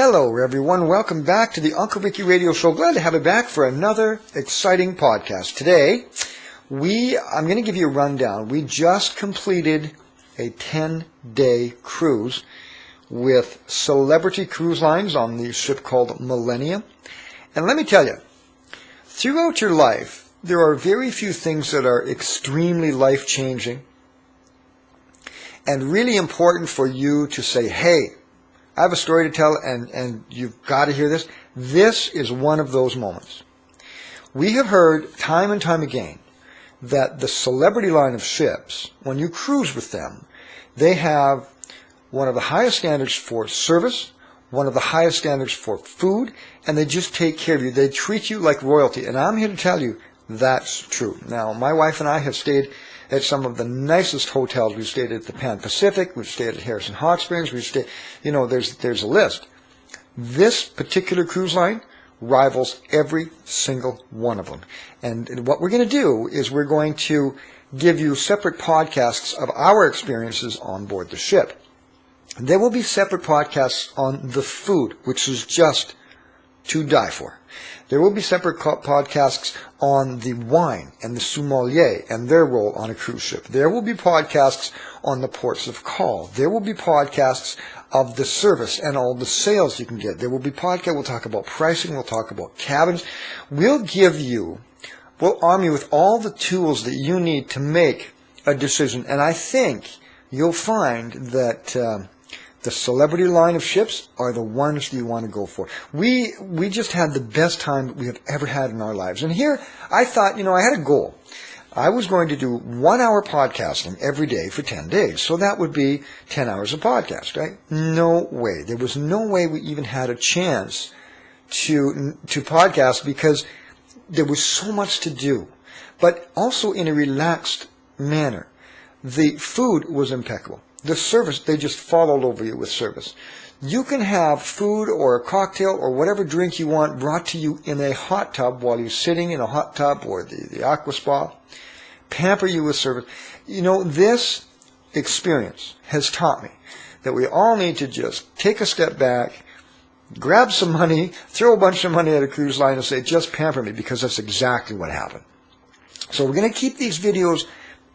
Hello, everyone. Welcome back to the Uncle Ricky Radio Show. Glad to have you back for another exciting podcast. Today, I'm going to give you a rundown. We just completed a 10-day cruise with Celebrity Cruise Lines on the ship called Millennium. And let me tell you, throughout your life, there are very few things that are extremely life-changing and really important for you to say, hey, I have a story to tell, and you've got to hear this. This is one of those moments. We have heard time and time again that the Celebrity line of ships, when you cruise with them, they have one of the highest standards for service, one of the highest standards for food, and they just take care of you. They treat you like royalty, and I'm here to tell you that's true. Now, my wife and I have stayed at some of the nicest hotels. We've stayed at the Pan Pacific. We've stayed at Harrison Hot Springs. We've stayed, there's a list. This particular cruise line rivals every single one of them. And what we're going to do is we're going to give you separate podcasts of our experiences on board the ship. There will be separate podcasts on the food, which is just to die for. There will be separate podcasts on the wine and the sommelier and their role on a cruise ship. There will be podcasts on the ports of call. There will be podcasts of the service and all the sales you can get. There will be podcasts. We'll talk about pricing. We'll talk about cabins. We'll arm you with all the tools that you need to make a decision. And I think you'll find that the Celebrity line of ships are the ones that you want to go for. We just had the best time we have ever had in our lives. And here, I thought, I had a goal. I was going to do 1 hour podcasting every day for 10 days. So that would be 10 hours of podcast, right? No way. There was no way we even had a chance to podcast because there was so much to do. But also in a relaxed manner. The food was impeccable. The service, they just fall all over you with service. You can have food or a cocktail or whatever drink you want brought to you in a hot tub while you're sitting in a hot tub or the aqua spa. Pamper you with service. This experience has taught me that we all need to just take a step back, grab some money, throw a bunch of money at a cruise line and say, just pamper me, because that's exactly what happened. So we're going to keep these videos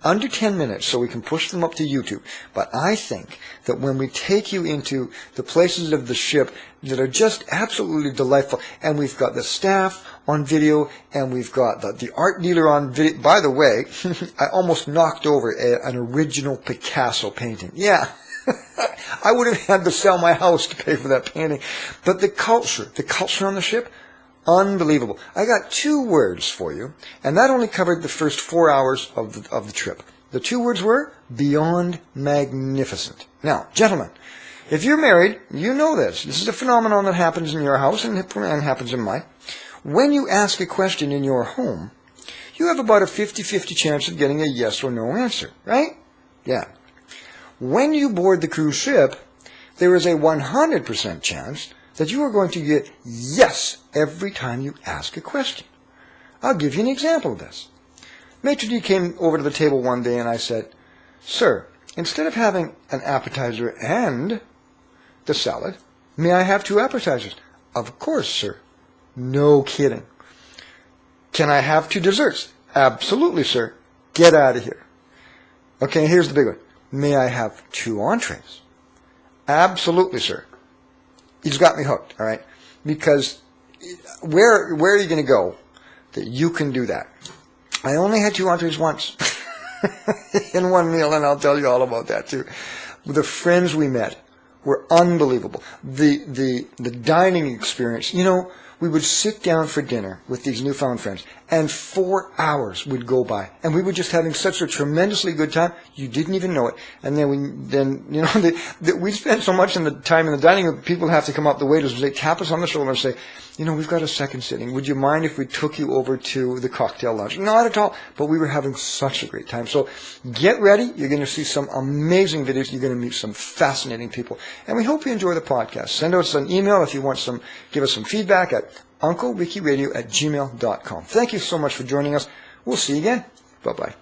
under 10 minutes so we can push them up to YouTube. But I think that when we take you into the places of the ship that are just absolutely delightful, and we've got the staff on video, and we've got the art dealer on video. By the way, I almost knocked over an original Picasso painting. Yeah. I would have had to sell my house to pay for that painting. But the culture on the ship, unbelievable. I got 2 words for you, and that only covered the first 4 hours of the trip. The 2 words were beyond magnificent. Now, gentlemen, if you're married, you know this. This is a phenomenon that happens in your house and happens in mine. When you ask a question in your home, you have about a 50-50 chance of getting a yes or no answer, right? Yeah. When you board the cruise ship, there is a 100% chance that you are going to get yes every time you ask a question. I'll give you an example of this. Maitre d' came over to the table one day and I said, "Sir, instead of having an appetizer and the salad, may I have 2 appetizers?" "Of course, sir." "No kidding." "Can I have 2 desserts?" "Absolutely, sir." "Get out of here." "Okay, here's the big one. May I have 2 entrees?" "Absolutely, sir." He's got me hooked, all right? Because where are you going to go that you can do that? I only had 2 entrees once in one meal, and I'll tell you all about that too. The friends we met were unbelievable. The dining experience, we would sit down for dinner with these newfound friends, and 4 hours would go by, and we were just having such a tremendously good time. You didn't even know it. And then we spent so much time in the dining room. People have to come up, the waiters would say, tap us on the shoulder and say, "We've got a second sitting. Would you mind if we took you over to the cocktail lounge?" Not at all. But we were having such a great time. So get ready. You're going to see some amazing videos. You're going to meet some fascinating people. And we hope you enjoy the podcast. Send us an email if you want give us some feedback at unclerickyradio@gmail.com. Thank you so much for joining us. We'll see you again. Bye-bye.